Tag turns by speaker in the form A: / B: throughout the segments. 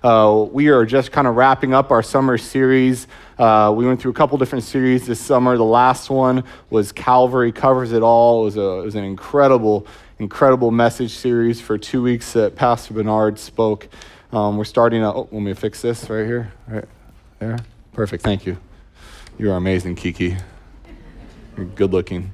A: We are just kind of wrapping up our summer series. We went through a couple different series this summer. The last one was Calvary Covers It All. It was an incredible message series for 2 weeks that Pastor Bernard spoke. We're starting out, let me fix this right here, right there. Perfect, thank you. You are amazing, Kiki. You're good looking.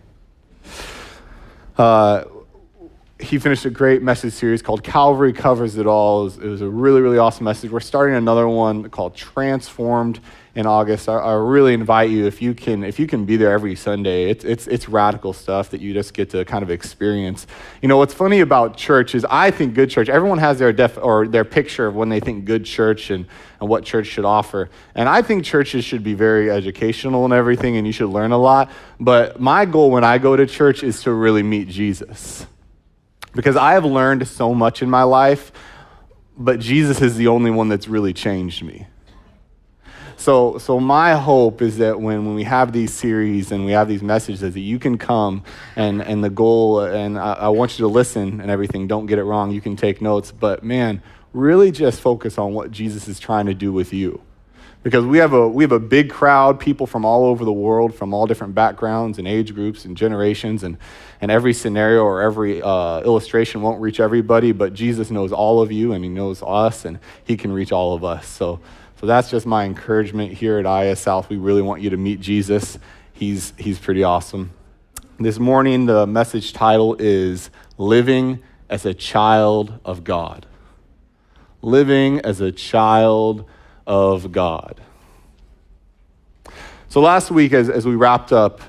A: He finished a great message series called Calvary Covers It All. It was a really, really awesome message. We're starting another one called Transformed in August. I really invite you, if you can be there every Sunday. It's radical stuff that you just get to kind of experience. You know, what's funny about church is I think good church, everyone has their picture of when they think good church and what church should offer. And I think churches should be very educational and everything, and you should learn a lot. But my goal when I go to church is to really meet Jesus. Because I have learned so much in my life, but Jesus is the only one that's really changed me. So my hope is that when we have these series and we have these messages, that you can come and the goal, and I want you to listen and everything, don't get it wrong, you can take notes, but man, really just focus on what Jesus is trying to do with you. Because we have a big crowd, people from all over the world, from all different backgrounds and age groups and generations, and every scenario or every illustration won't reach everybody, but Jesus knows all of you, and he knows us, and he can reach all of us. So that's just my encouragement here at IS South. We really want you to meet Jesus. He's pretty awesome. This morning, the message title is Living as a Child of God. Living as a Child of God. So last week, as we wrapped up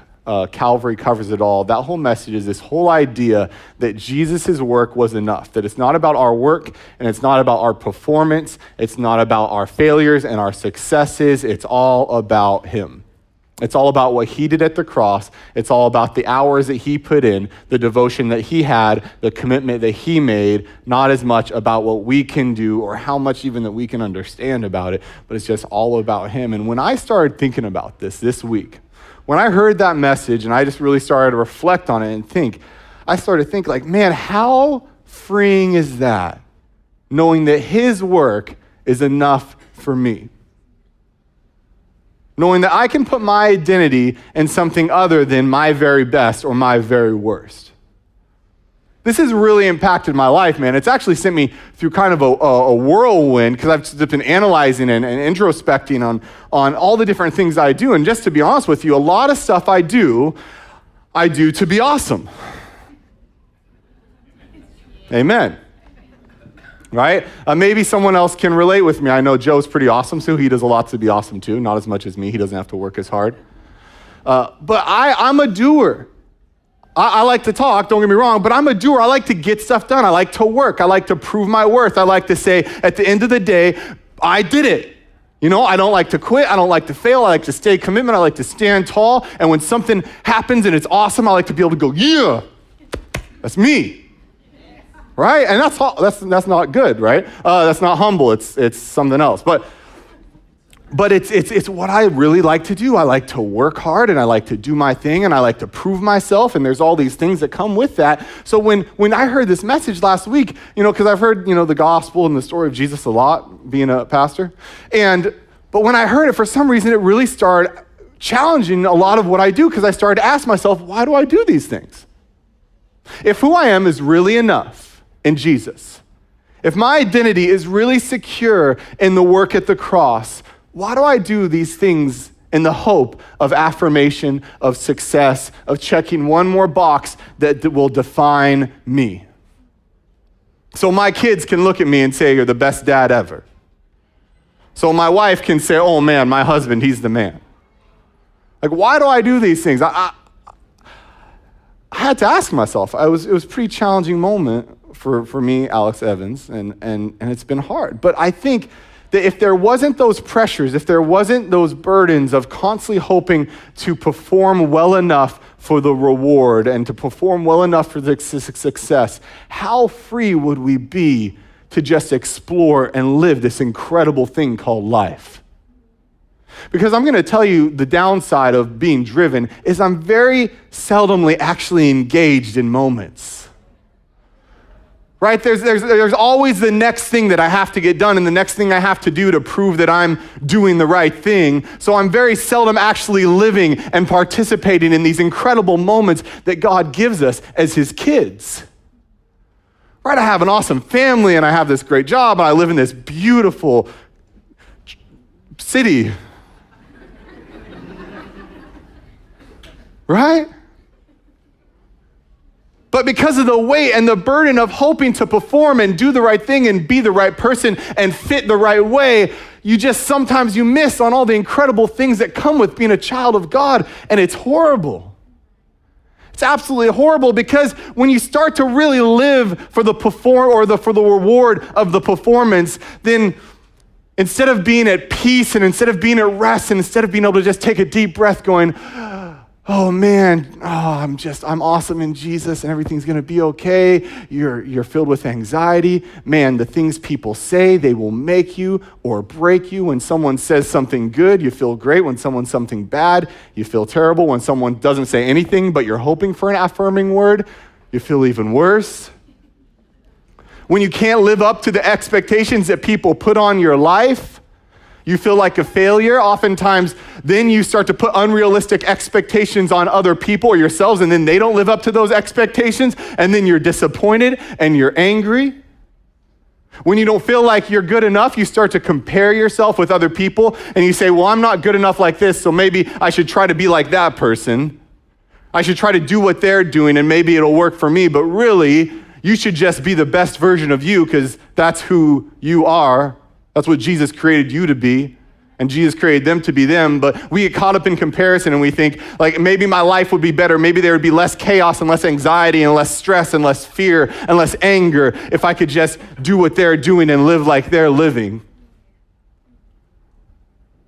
A: Calvary Covers It All, that whole message is this whole idea that Jesus' work was enough, that it's not about our work and it's not about our performance, it's not about our failures and our successes, it's all about him. It's all about what he did at the cross. It's all about the hours that he put in, the devotion that he had, the commitment that he made, not as much about what we can do or how much even that we can understand about it, but it's just all about him. And when I started thinking about this week, when I heard that message and I just really started to reflect on it and think, I started to think like, man, how freeing is that? Knowing that his work is enough for me. Knowing that I can put my identity in something other than my very best or my very worst. This has really impacted my life, man. It's actually sent me through kind of a whirlwind because I've just been analyzing and introspecting on all the different things I do. And just to be honest with you, a lot of stuff I do to be awesome. Amen. Right? Maybe someone else can relate with me. I know Joe's pretty awesome, so he does a lot to be awesome too. Not as much as me. He doesn't have to work as hard. But I'm a doer. I like to talk, don't get me wrong, but I'm a doer. I like to get stuff done. I like to work. I like to prove my worth. I like to say, at the end of the day, I did it. You know, I don't like to quit. I don't like to fail. I like to stay commitment. I like to stand tall. And when something happens and it's awesome, I like to be able to go, yeah, that's me. Right? And that's not good, right? That's not humble. It's something else. But it's what I really like to do. I like to work hard and I like to do my thing and I like to prove myself, and there's all these things that come with that. So when I heard this message last week, you know, because I've heard, you know, the gospel and the story of Jesus a lot being a pastor. But when I heard it, for some reason, it really started challenging a lot of what I do, because I started to ask myself, why do I do these things? If who I am is really enough in Jesus, if my identity is really secure in the work at the cross, why do I do these things in the hope of affirmation, of success, of checking one more box that will define me? So my kids can look at me and say, you're the best dad ever. So my wife can say, oh man, my husband, he's the man. Like, why do I do these things? I had to ask myself. It was a pretty challenging moment for me, Alex Evans, and it's been hard. But I think that if there wasn't those pressures, if there wasn't those burdens of constantly hoping to perform well enough for the reward and to perform well enough for the success, how free would we be to just explore and live this incredible thing called life? Because I'm going to tell you, the downside of being driven is I'm very seldomly actually engaged in moments. right? There's always the next thing that I have to get done and the next thing I have to do to prove that I'm doing the right thing. So I'm very seldom actually living and participating in these incredible moments that God gives us as his kids. Right? I have an awesome family and I have this great job and I live in this beautiful city. Right? But because of the weight and the burden of hoping to perform and do the right thing and be the right person and fit the right way, sometimes you miss on all the incredible things that come with being a child of God, and it's horrible. It's absolutely horrible because when you start to really live for the for the reward of the performance, then instead of being at peace and instead of being at rest and instead of being able to just take a deep breath going, oh man, I'm awesome in Jesus and everything's gonna be okay. You're filled with anxiety. Man, the things people say, they will make you or break you. When someone says something good, you feel great. When someone something bad, you feel terrible. When someone doesn't say anything, but you're hoping for an affirming word, you feel even worse. When you can't live up to the expectations that people put on your life, you feel like a failure. Oftentimes, then you start to put unrealistic expectations on other people or yourselves, and then they don't live up to those expectations, and then you're disappointed and you're angry. When you don't feel like you're good enough, you start to compare yourself with other people, and you say, well, I'm not good enough like this, so maybe I should try to be like that person. I should try to do what they're doing, and maybe it'll work for me, but really, you should just be the best version of you because that's who you are. That's what Jesus created you to be, and Jesus created them to be them, but we get caught up in comparison and we think, like, maybe my life would be better, maybe there would be less chaos and less anxiety and less stress and less fear and less anger if I could just do what they're doing and live like they're living.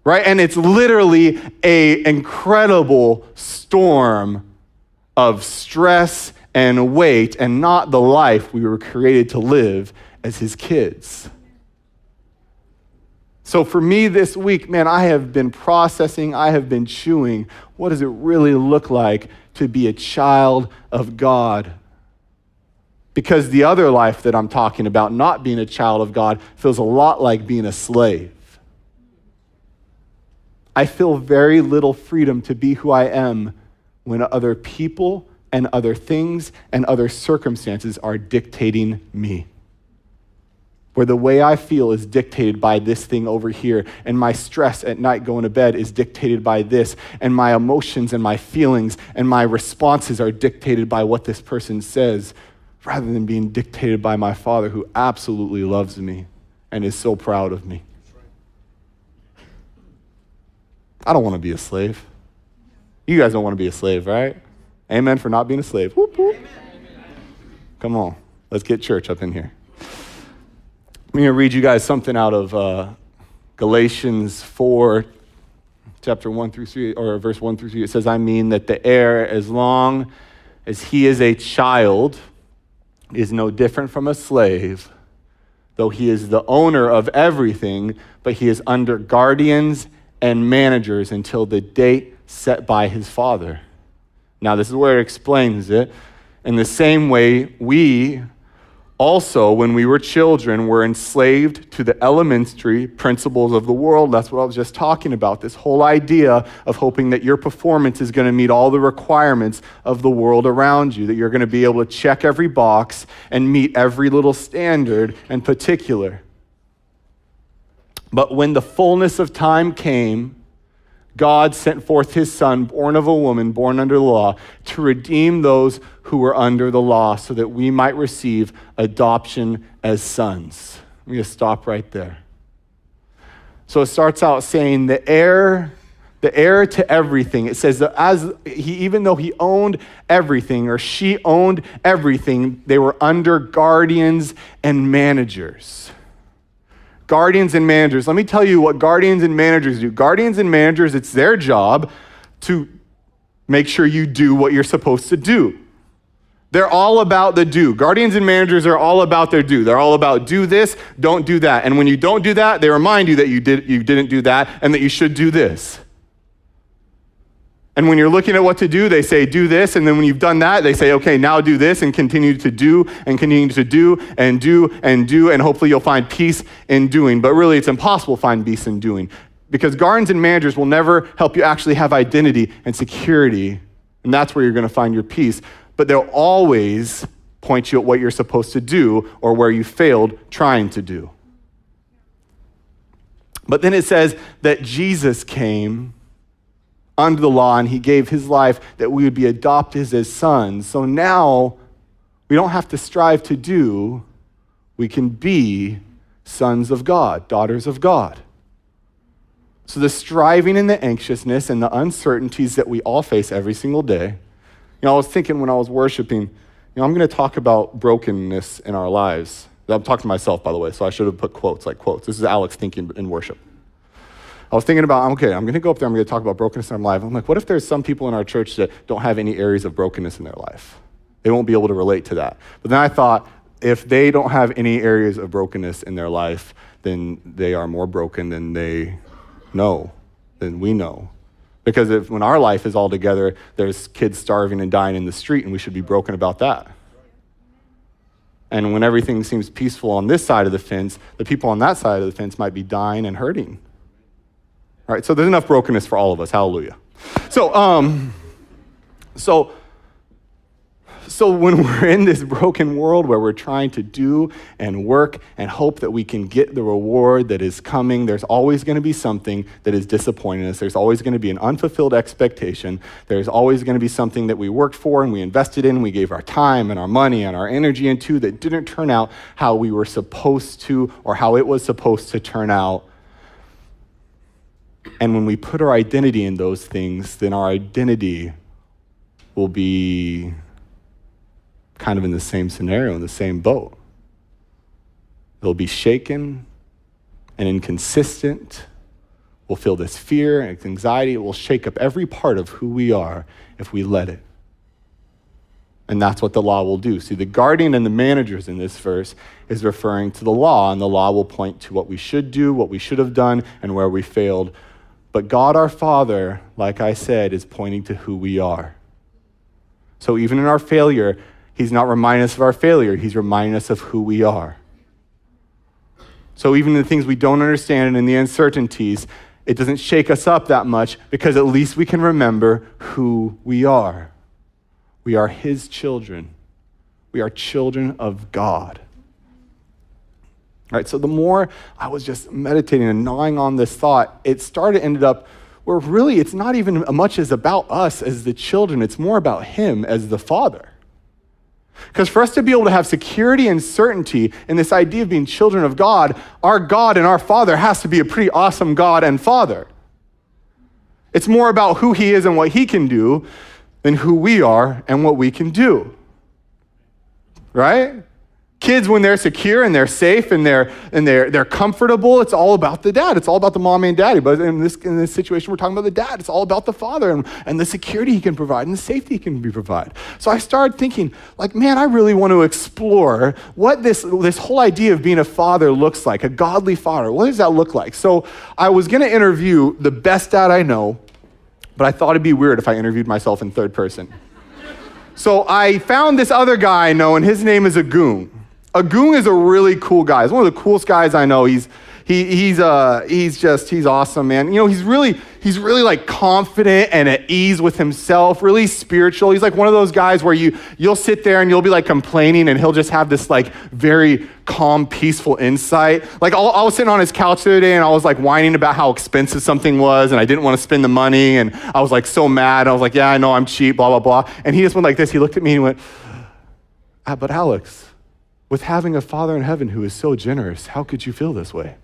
A: Right? And it's literally an incredible storm of stress and weight and not the life we were created to live as his kids. So for me this week, man, I have been processing, I have been chewing. What does it really look like to be a child of God? Because the other life that I'm talking about, not being a child of God, feels a lot like being a slave. I feel very little freedom to be who I am when other people and other things and other circumstances are dictating me. Where the way I feel is dictated by this thing over here, and my stress at night going to bed is dictated by this, and my emotions and my feelings and my responses are dictated by what this person says, rather than being dictated by my Father who absolutely loves me and is so proud of me. I don't want to be a slave. You guys don't want to be a slave, right? Amen for not being a slave. Whoop, whoop. Come on, let's get church up in here. I'm going to read you guys something out of Galatians 4, chapter 1 through 3, or verse 1 through 3. It says, I mean that the heir, as long as he is a child, is no different from a slave, though he is the owner of everything, but he is under guardians and managers until the date set by his father. Now, this is where it explains it. In the same way, we also, when we were children, were enslaved to the elementary principles of the world. That's what I was just talking about, this whole idea of hoping that your performance is going to meet all the requirements of the world around you, that you're going to be able to check every box and meet every little standard in particular. But when the fullness of time came, God sent forth his Son, born of a woman, born under the law, to redeem those who were under the law so that we might receive adoption as sons. I'm going to stop right there. So it starts out saying the heir to everything. It says that even though he owned everything or she owned everything, they were under guardians and managers. Guardians and managers. Let me tell you what guardians and managers do. Guardians and managers, it's their job to make sure you do what you're supposed to do. They're all about the do. Guardians and managers are all about their do. They're all about do this, don't do that. And when you don't do that, they remind you that you didn't do that and that you should do this. And when you're looking at what to do, they say, do this. And then when you've done that, they say, okay, now do this, and continue to do and continue to do and do and do. And hopefully you'll find peace in doing. But really, it's impossible to find peace in doing, because gardens and managers will never help you actually have identity and security. And that's where you're going to find your peace. But they'll always point you at what you're supposed to do or where you failed trying to do. But then it says that Jesus came under the law, and he gave his life that we would be adopted as sons. So now we don't have to strive to do, we can be sons of God, daughters of God. So the striving and the anxiousness and the uncertainties that we all face every single day. I was thinking when I was worshiping, I'm going to talk about brokenness in our lives. I'm talking to myself, by the way, so I should have put quotes, like quotes. This is Alex thinking in worship. I was thinking about, okay, I'm going to go up there, I'm going to talk about brokenness in our life. I'm like, what if there's some people in our church that don't have any areas of brokenness in their life? They won't be able to relate to that. But then I thought, if they don't have any areas of brokenness in their life, then they are more broken than they know, than we know. Because when our life is all together, there's kids starving and dying in the street, and we should be broken about that. And when everything seems peaceful on this side of the fence, the people on that side of the fence might be dying and hurting. All right, so there's enough brokenness for all of us. Hallelujah. So when we're in this broken world where we're trying to do and work and hope that we can get the reward that is coming, there's always going to be something that is disappointing us. There's always going to be an unfulfilled expectation. There's always going to be something that we worked for and we invested in, we gave our time and our money and our energy into that didn't turn out how we were supposed to or how it was supposed to turn out. And when we put our identity in those things, then our identity will be kind of in the same scenario, in the same boat. It'll be shaken and inconsistent. We'll feel this fear and anxiety. It will shake up every part of who we are if we let it. And that's what the law will do. See, the guardian and the managers in this verse is referring to the law, and the law will point to what we should do, what we should have done, and where we failed. But God our Father, like I said, is pointing to who we are. So even in our failure, he's not reminding us of our failure. He's reminding us of who we are. So even the things we don't understand and in the uncertainties, it doesn't shake us up that much because at least we can remember who we are. We are his children. We are children of God. All right, so the more I was just meditating and gnawing on this thought, ended up where really it's not even much as about us as the children. It's more about him as the Father. Because for us to be able to have security and certainty in this idea of being children of God, our God and our Father has to be a pretty awesome God and Father. It's more about who he is and what he can do than who we are and what we can do. Right? Kids, when they're secure and they're safe and they're comfortable, it's all about the dad. It's all about the mommy and daddy. But in this situation, we're talking about the dad. It's all about the father and the security he can provide and the safety he can provide. So I started thinking, like, man, I really want to explore what this whole idea of being a father looks like, a godly father. What does that look like? So I was going to interview the best dad I know, but I thought it'd be weird if I interviewed myself in third person. So I found this other guy I know, and his name is Agung. Agung is a really cool guy. He's one of the coolest guys I know. He's awesome, man. You know, he's really like confident and at ease with himself, really spiritual. He's like one of those guys where you'll sit there and you'll be like complaining and he'll just have this like very calm, peaceful insight. Like I was sitting on his couch the other day and I was like whining about how expensive something was and I didn't want to spend the money and I was like so mad. I was like, yeah, I know I'm cheap, blah, blah, blah. And he just went like this. He looked at me and went, but Alex, with having a Father in heaven who is so generous, how could you feel this way?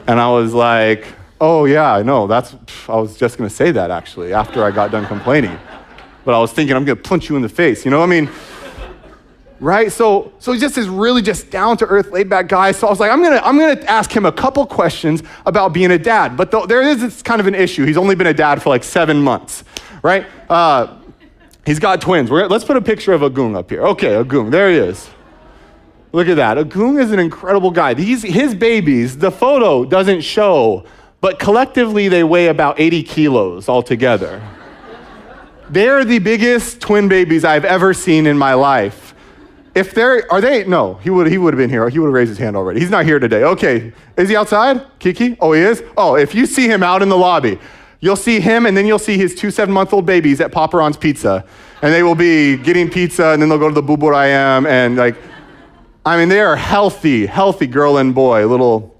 A: And I was like, oh yeah, I know. I was just going to say that actually after I got done complaining. But I was thinking, I'm going to punch you in the face. You know what I mean? Right? So he's just this really just down-to-earth, laid-back guy. So I was like, I'm gonna ask him a couple questions about being a dad. But there is this kind of an issue. He's only been a dad for like 7 months, right? He's got twins. Let's put a picture of Agung up here. Okay, Agung, there he is. Look at that. Agung is an incredible guy. His babies, the photo doesn't show, but collectively they weigh about 80 kilos altogether. They're the biggest twin babies I've ever seen in my life. No, he would have been here. He would have raised his hand already. He's not here today. Okay, is he outside? Kiki? Oh, he is? Oh, if you see him out in the lobby, you'll see him and then you'll see his 2 7-month-old babies at Papa Ron's Pizza. And they will be getting pizza and then they'll go to the Bubur Ayam and they are healthy girl and boy, little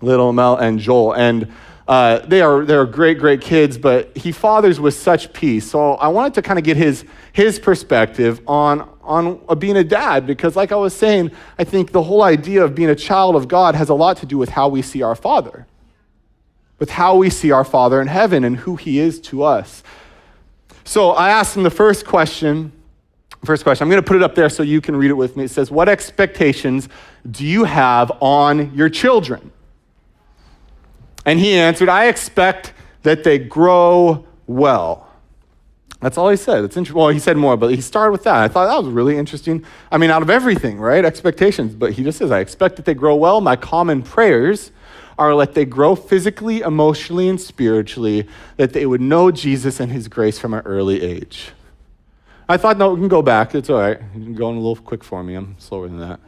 A: Mel and Joel. And they're great kids, but he fathers with such peace. So I wanted to kind of get his perspective on being a dad, because like I was saying, I think the whole idea of being a child of God has a lot to do with how we see our Father, with how we see our Father in heaven and who he is to us. So I asked him the first question. I'm going to put it up there so you can read it with me. It says, what expectations do you have on your children? And he answered, I expect that they grow well. That's all he said. It's interesting. Well, he said more, but he started with that. I thought that was really interesting. I mean, out of everything, right? Expectations. But he just says, I expect that they grow well. My common prayers are that they grow physically, emotionally, and spiritually, that they would know Jesus and his grace from an early age. I thought, no, we can go back. It's all right. You can go in a little quick for me. I'm slower than that.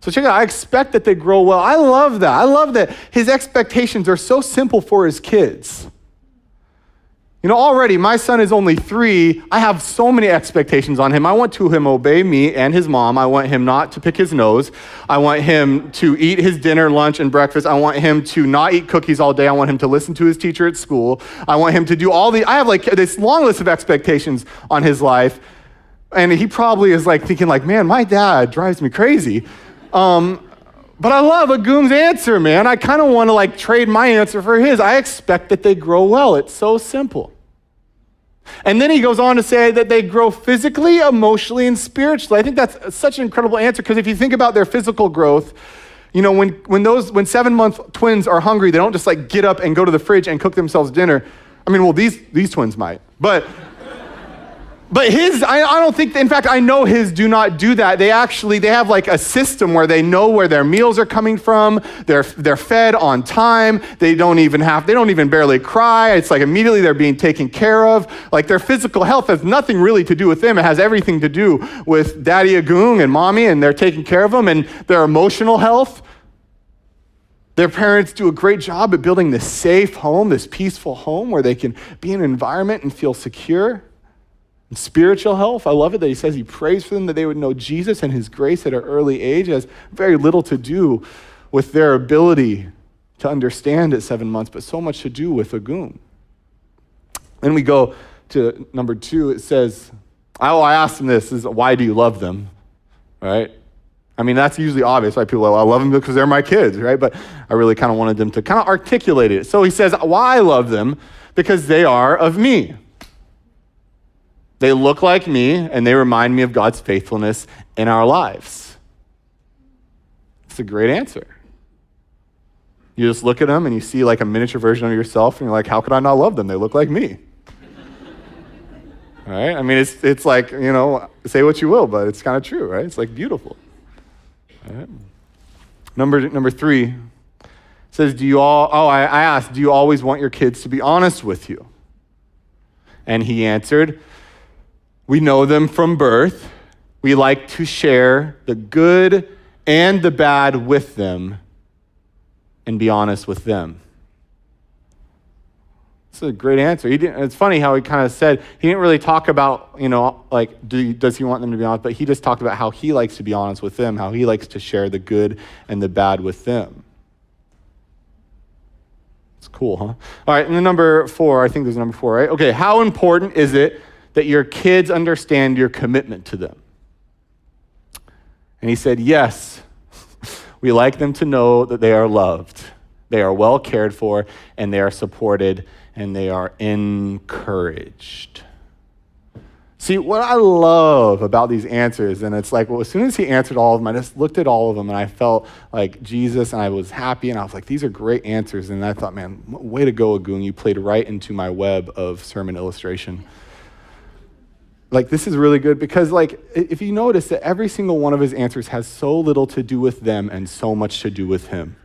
A: So check it out. I expect that they grow well. I love that. I love that his expectations are so simple for his kids. You know, already my son is only 3. I have so many expectations on him. I want to him obey me and his mom. I want him not to pick his nose. I want him to eat his dinner, lunch, and breakfast. I want him to not eat cookies all day. I want him to listen to his teacher at school. I want him to do I have this long list of expectations on his life. And he probably is thinking man, my dad drives me crazy. But I love Agum's answer, man. I kind of want to trade my answer for his. I expect that they grow well. It's so simple. And then he goes on to say that they grow physically, emotionally, and spiritually. I think that's such an incredible answer, because if you think about their physical growth, when 7-month twins are hungry, they don't just get up and go to the fridge and cook themselves dinner. I mean, well, these twins might, but his, I don't think, in fact, I know his do not do that. They have a system where they know where their meals are coming from. They're fed on time. They don't even barely cry. It's immediately they're being taken care of. Their physical health has nothing really to do with them. It has everything to do with Daddy Agung and Mommy, and they're taking care of them, and their emotional health. Their parents do a great job at building this safe home, this peaceful home where they can be in an environment and feel secure. Spiritual health, I love it that he says he prays for them that they would know Jesus and his grace at an early age. It has very little to do with their ability to understand at 7 months, but so much to do with Agum. Then we go to number 2. It says, I asked him this, is why do you love them, right? I mean, that's usually obvious, right? People are I love them because they're my kids, right? But I really kind of wanted them to kind of articulate it. So he says, why I love them? Because they are of me. They look like me, and they remind me of God's faithfulness in our lives. It's a great answer. You just look at them, and you see a miniature version of yourself, and you're like, how could I not love them? They look like me. Right? I mean, it's say what you will, but it's kind of true, right? It's beautiful. All right. Number 3 says, I asked, do you always want your kids to be honest with you? And he answered, we know them from birth. We like to share the good and the bad with them and be honest with them. It's a great answer. It's funny how he kind of said, he didn't really talk about, does he want them to be honest, but he just talked about how he likes to be honest with them, how he likes to share the good and the bad with them. It's cool, huh? All right, and then number 4, I think there's number 4, right? Okay, how important is it that your kids understand your commitment to them? And he said, yes, we like them to know that they are loved, they are well cared for, and they are supported, and they are encouraged. See, what I love about these answers, and it's as soon as he answered all of them, I just looked at all of them, and I felt like Jesus, and I was happy, and I was like, these are great answers, and I thought, man, way to go, Agung, you played right into my web of sermon illustration. This is really good because, if you notice that every single one of his answers has so little to do with them and so much to do with him.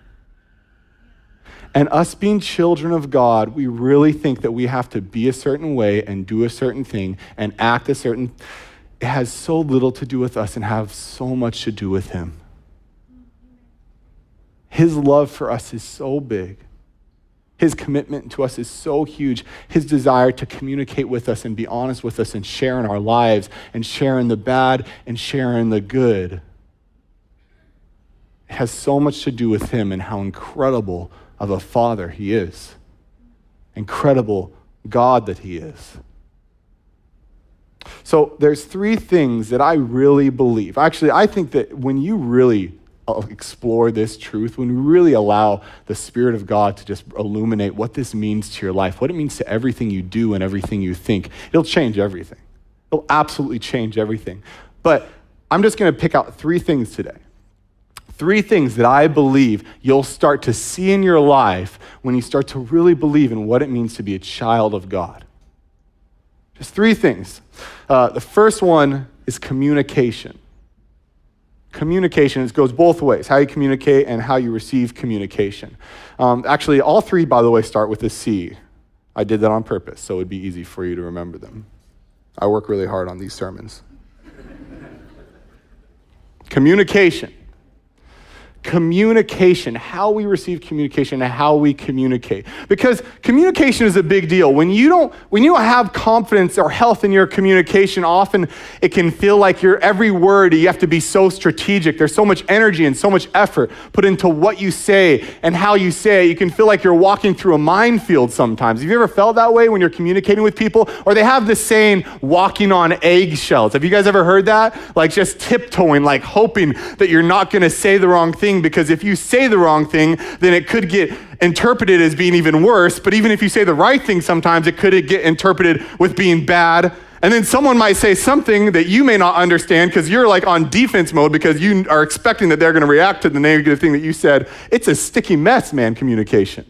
A: And us being children of God, we really think that we have to be a certain way and do a certain thing and act a certain. It has so little to do with us and have so much to do with him. His love for us is so big. His commitment to us is so huge. His desire to communicate with us and be honest with us and share in our lives and share in the bad and share in the good. It has so much to do with him and how incredible of a Father he is. Incredible God that he is. So there's three things that I really believe. Actually, I think that when you really explore this truth, when we really allow the Spirit of God to just illuminate what this means to your life, what it means to everything you do and everything you think, it'll change everything. It'll absolutely change everything. But I'm just going to pick out three things today. Three things that I believe you'll start to see in your life when you start to really believe in what it means to be a child of God. Just three things. The first one is communication. Communication, it goes both ways, how you communicate and how you receive communication. Actually, all three, by the way, start with a C. I did that on purpose, so it would be easy for you to remember them. I work really hard on these sermons. Communication. Communication, how we receive communication and how we communicate. Because communication is a big deal. When you don't have confidence or health in your communication, often it can feel like your every word, you have to be so strategic. There's so much energy and so much effort put into what you say and how you say it. You can feel like you're walking through a minefield sometimes. Have you ever felt that way when you're communicating with people? Or they have this saying, walking on eggshells. Have you guys ever heard that? Like just tiptoeing, like hoping that you're not going to say the wrong thing, because if you say the wrong thing, then it could get interpreted as being even worse. But even if you say the right thing, sometimes it could get interpreted with being bad. And then someone might say something that you may not understand because you're like on defense mode because you are expecting that they're going to react to the negative thing that you said. It's a sticky mess, man, communication.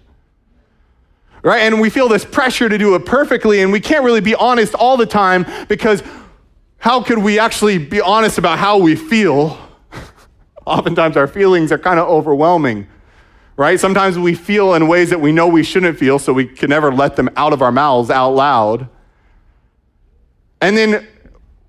A: Right? And we feel this pressure to do it perfectly, and we can't really be honest all the time, because how could we actually be honest about how we feel? Oftentimes our feelings are kind of overwhelming, right? Sometimes we feel in ways that we know we shouldn't feel, so we can never let them out of our mouths out loud. And then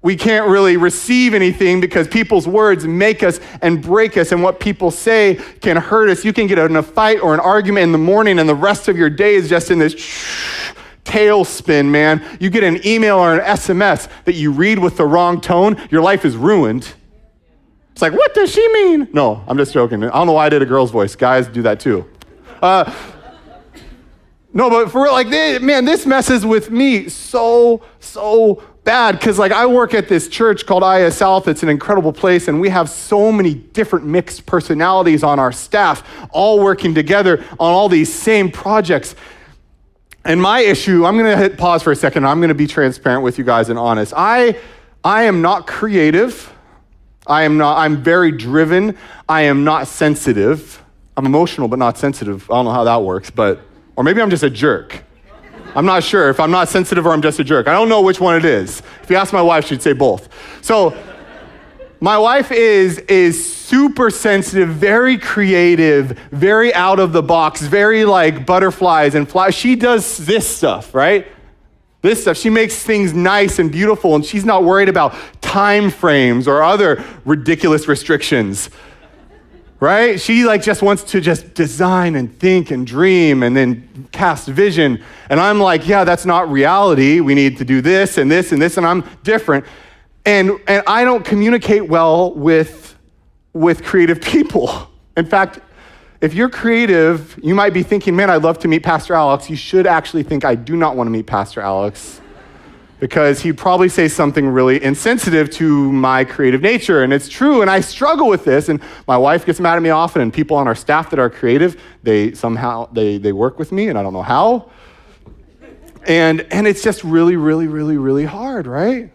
A: we can't really receive anything because people's words make us and break us, and what people say can hurt us. You can get in a fight or an argument in the morning, and the rest of your day is just in this tailspin, man. You get an email or an SMS that you read with the wrong tone, your life is ruined. It's like, what does she mean? No, I'm just joking. I don't know why I did a girl's voice. Guys do that too. No, but for real, like, man, this messes with me so bad, because like I work at this church called IA South. It's an incredible place, and we have so many different mixed personalities on our staff, all working together on all these same projects. And my issue, I'm going to hit pause for a second. I'm going to be transparent with you guys and honest. I am not creative. I'm very driven. I am not sensitive. I'm emotional, but not sensitive. I don't know how that works, or maybe I'm just a jerk. I'm not sure if I'm not sensitive or I'm just a jerk. I don't know which one it is. If you ask my wife, she'd say both. So my wife is super sensitive, very creative, very out of the box, very like butterflies and flies. She does this stuff, right? This stuff, she makes things nice and beautiful, and she's not worried about time frames or other ridiculous restrictions, right? She like just wants to just design and think and dream and then cast vision. And I'm like, yeah, that's not reality. We need to do this and this and this, and I'm different. And I don't communicate well with creative people. In fact, if you're creative, you might be thinking, man, I'd love to meet Pastor Alex. You should actually think, I do not want to meet Pastor Alex, because he'd probably say something really insensitive to my creative nature. And it's true, and I struggle with this, and my wife gets mad at me often, and people on our staff that are creative, they work with me, and I don't know how. And it's just really, really, really, really hard, right?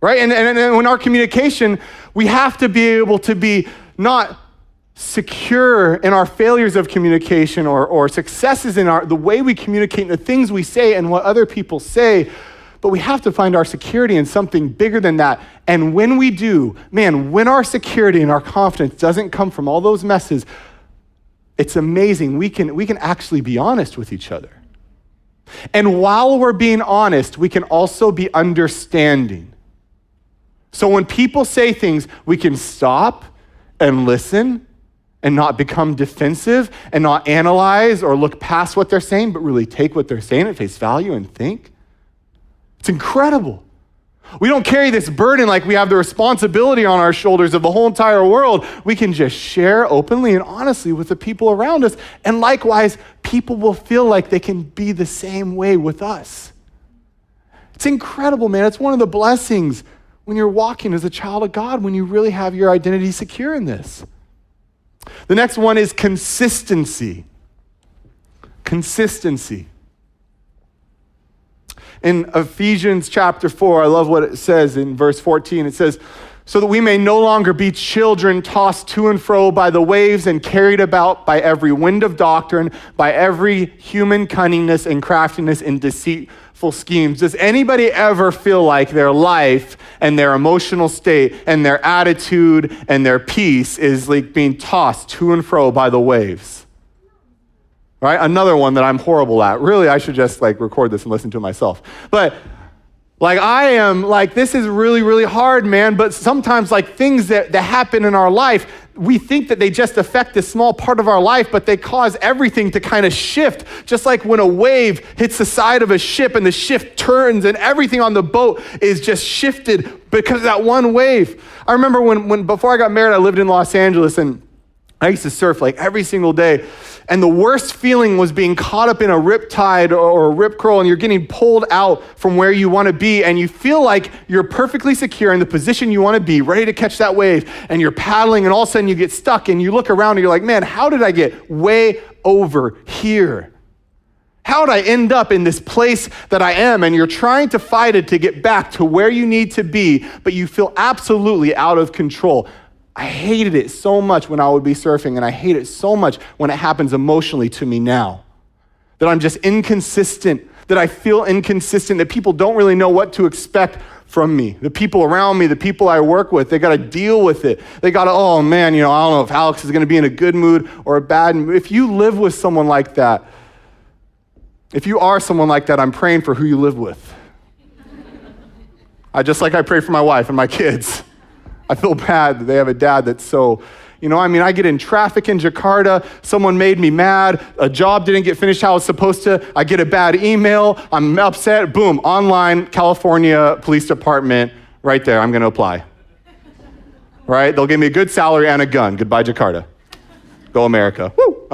A: Right? And in our communication, we have to be able to be not secure in our failures of communication or successes in the way we communicate and the things we say and what other people say, but we have to find our security in something bigger than that. And when we do, man, when our security and our confidence doesn't come from all those messes, It's amazing. We can actually be honest with each other. And while we're being honest, we can also be understanding. So when people say things, we can stop and listen and not become defensive and not analyze or look past what they're saying, but really take what they're saying at face value and think. It's incredible. We don't carry this burden like we have the responsibility on our shoulders of the whole entire world. We can just share openly and honestly with the people around us. And likewise, people will feel like they can be the same way with us. It's incredible, man. It's one of the blessings when you're walking as a child of God, when you really have your identity secure in this. The next one is consistency. Consistency. In Ephesians chapter 4, I love what it says in verse 14. It says, so that we may no longer be children tossed to and fro by the waves and carried about by every wind of doctrine, by every human cunningness and craftiness and deceitful schemes. Does anybody ever feel like their life and their emotional state and their attitude and their peace is like being tossed to and fro by the waves? Right? Another one that I'm horrible at. Really, I should just record this and listen to it myself. But I am this is really, really hard, man. But sometimes things that happen in our life, we think that they just affect this small part of our life, but they cause everything to kind of shift. Just like when a wave hits the side of a ship and the ship turns and everything on the boat is just shifted because of that one wave. I remember when before I got married, I lived in Los Angeles and I used to surf every single day. And the worst feeling was being caught up in a rip tide or a rip curl, and you're getting pulled out from where you want to be, and you feel like you're perfectly secure in the position you want to be, ready to catch that wave, and you're paddling, and all of a sudden you get stuck, and you look around, and you're like, man, how did I get way over here? How did I end up in this place that I am? And you're trying to fight it to get back to where you need to be, but you feel absolutely out of control. I hated it so much when I would be surfing, and I hate it so much when it happens emotionally to me now. That I'm just inconsistent, that I feel inconsistent, that people don't really know what to expect from me. The people around me, the people I work with, they got to deal with it. They got to, oh man, I don't know if Alex is going to be in a good mood or a bad mood. If you live with someone like that, if you are someone like that, I'm praying for who you live with. I pray for my wife and my kids. I feel bad that they have a dad that's so, I get in traffic in Jakarta, someone made me mad, a job didn't get finished how it was supposed to, I get a bad email, I'm upset, boom, online, California Police Department, right there, I'm gonna apply. Right, they'll give me a good salary and a gun, goodbye Jakarta. Go America, woo!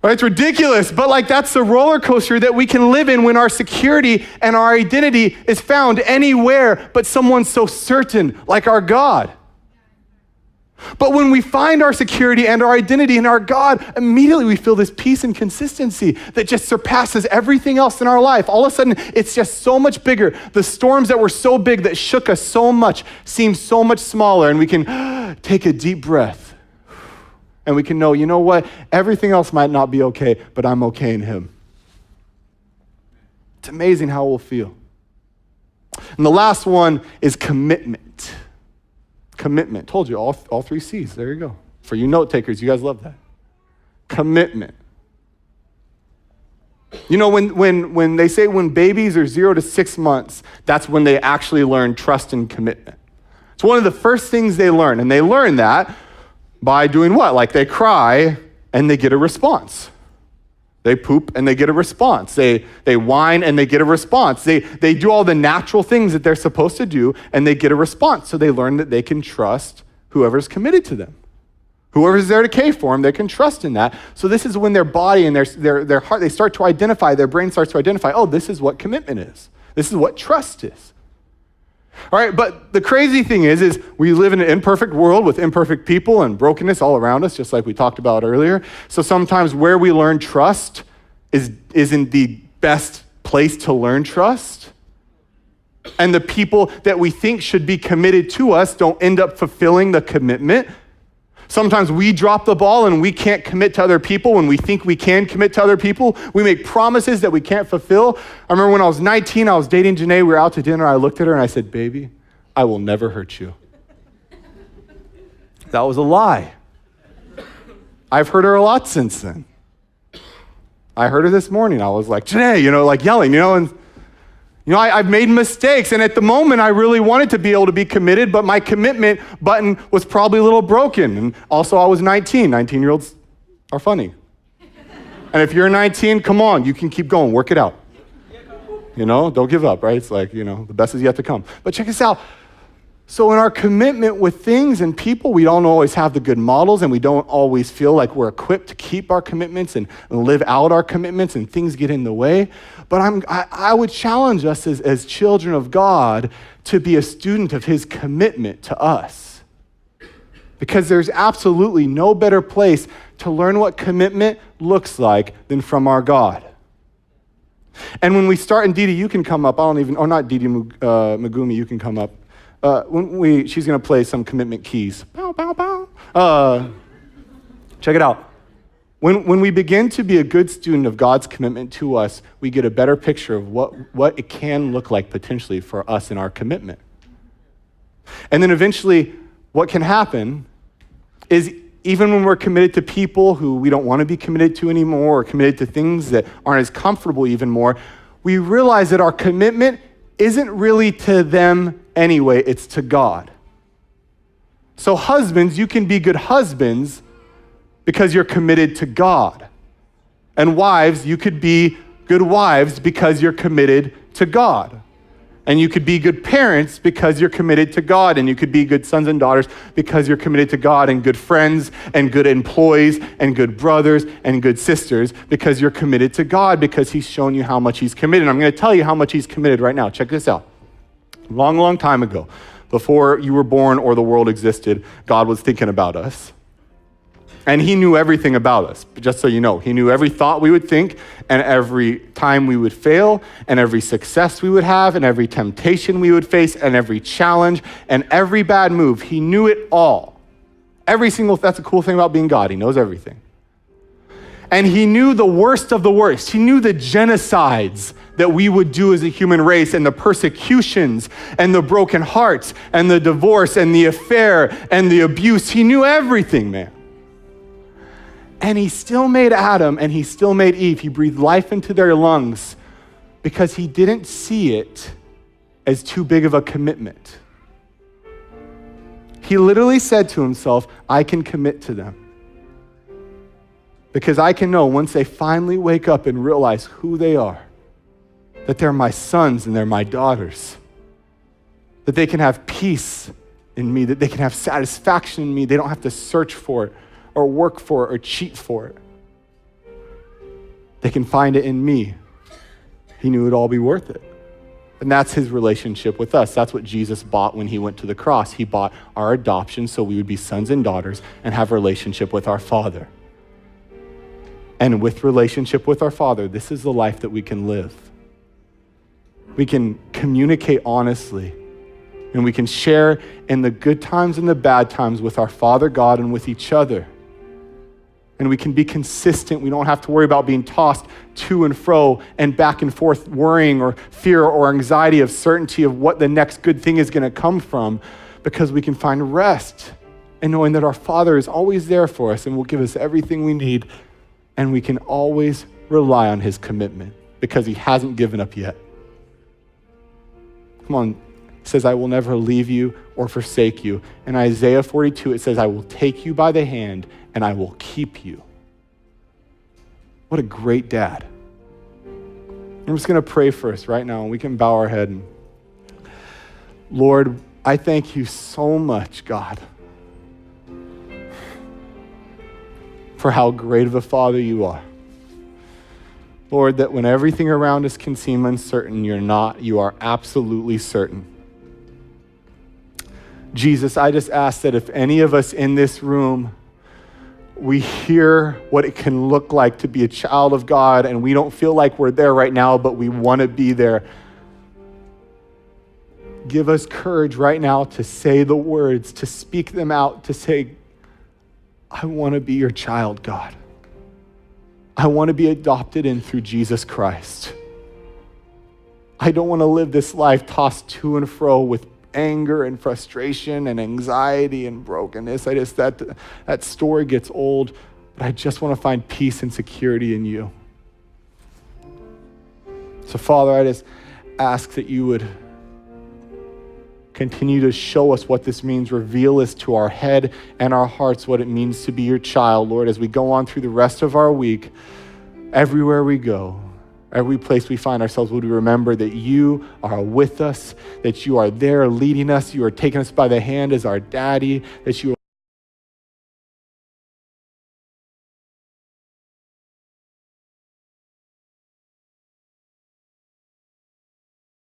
A: Right, it's ridiculous, but that's the roller coaster that we can live in when our security and our identity is found anywhere but someone so certain like our God. But when we find our security and our identity in our God, immediately we feel this peace and consistency that just surpasses everything else in our life. All of a sudden, it's just so much bigger. The storms that were so big that shook us so much seem so much smaller, and we can take a deep breath. And we can know, you know what? Everything else might not be okay, but I'm okay in Him. It's amazing how we'll feel. And the last one is commitment. Commitment. Told you, all three C's. There you go. For you note takers, you guys love that. Commitment. When they say when babies are 0 to 6 months, that's when they actually learn trust and commitment. It's one of the first things they learn, and they learn that by doing what? They cry and they get a response. They poop and they get a response. They whine and they get a response. They do all the natural things that they're supposed to do and they get a response. So they learn that they can trust whoever's committed to them. Whoever's there to care for them, they can trust in that. So this is when their body and their heart, they start to identify, their brain starts to identify, oh, this is what commitment is. This is what trust is. All right, but the crazy thing is we live in an imperfect world with imperfect people and brokenness all around us, just like we talked about earlier. So sometimes where we learn trust isn't the best place to learn trust. And the people that we think should be committed to us don't end up fulfilling the commitment. Sometimes we drop the ball and we can't commit to other people when we think we can commit to other people. We make promises that we can't fulfill. I remember when I was 19, I was dating Janae. We were out to dinner. I looked at her and I said, baby, I will never hurt you. That was a lie. I've heard her a lot since then. I heard her this morning. I was like, Janae, like yelling, and I've made mistakes. And at the moment, I really wanted to be able to be committed, but my commitment button was probably a little broken. And also, I was 19. 19-year-olds are funny. And if you're 19, come on, you can keep going, work it out. Don't give up, right? It's like, the best is yet to come. But check this out. So in our commitment with things and people, we don't always have the good models, and we don't always feel like we're equipped to keep our commitments and live out our commitments, and things get in the way. But I would challenge us as children of God to be a student of his commitment to us. Because there's absolutely no better place to learn what commitment looks like than from our God. And when we start, and Didi, you can come up. Not Didi Megumi, you can come up. She's going to play some commitment keys. Bow, bow, bow. Check it out. When we begin to be a good student of God's commitment to us, we get a better picture of what it can look like potentially for us in our commitment. And then eventually, what can happen is even when we're committed to people who we don't want to be committed to anymore, or committed to things that aren't as comfortable even more, we realize that our commitment isn't really to them anyway, it's to God. So husbands, you can be good husbands because you're committed to God. And wives, you could be good wives because you're committed to God. And you could be good parents because you're committed to God. And you could be good sons and daughters because you're committed to God, and good friends and good employees and good brothers and good sisters because you're committed to God, because he's shown you how much he's committed. And I'm going to tell you how much he's committed right now. Check this out. Long, long time ago, before you were born or the world existed, God was thinking about us. And he knew everything about us, but just so you know. He knew every thought we would think, and every time we would fail, and every success we would have, and every temptation we would face, and every challenge, and every bad move. He knew it all. That's the cool thing about being God. He knows everything. And he knew the worst of the worst. He knew the genocides that we would do as a human race, and the persecutions, and the broken hearts, and the divorce, and the affair, and the abuse. He knew everything, man. And he still made Adam, and he still made Eve. He breathed life into their lungs because he didn't see it as too big of a commitment. He literally said to himself, I can commit to them. Because I can know once they finally wake up and realize who they are, that they're my sons and they're my daughters, that they can have peace in me, that they can have satisfaction in me. They don't have to search for it, or work for it, or cheat for it. They can find it in me. He knew it'd all be worth it. And that's his relationship with us. That's what Jesus bought when he went to the cross. He bought our adoption so we would be sons and daughters and have a relationship with our Father. And with relationship with our Father, this is the life that we can live. We can communicate honestly, and we can share in the good times and the bad times with our Father God and with each other. And we can be consistent. We don't have to worry about being tossed to and fro and back and forth, worrying or fear or anxiety of certainty of what the next good thing is going to come from, because we can find rest in knowing that our Father is always there for us and will give us everything we need, and we can always rely on his commitment because he hasn't given up yet. Come on. It says, I will never leave you or forsake you. In Isaiah 42, it says, I will take you by the hand and I will keep you. What a great dad. I'm just going to pray for us right now, and we can bow our head. And Lord, I thank you so much, God, for how great of a Father you are. Lord, that when everything around us can seem uncertain, you're not. You are absolutely certain. Jesus, I just ask that if any of us in this room, we hear what it can look like to be a child of God, and we don't feel like we're there right now, but we want to be there. Give us courage right now to say the words, to speak them out, to say, I want to be your child, God. I want to be adopted in through Jesus Christ. I don't want to live this life tossed to and fro with anger and frustration and anxiety and brokenness. That story gets old but I just want to find peace and security in you. So Father, I just ask that you would continue to show us what this means. Reveal us to our head and our hearts what it means to be your child, Lord, as we go on through the rest of our week. Everywhere we go, every place we find ourselves, would we remember that you are with us, that you are there leading us, you are taking us by the hand as our daddy, that you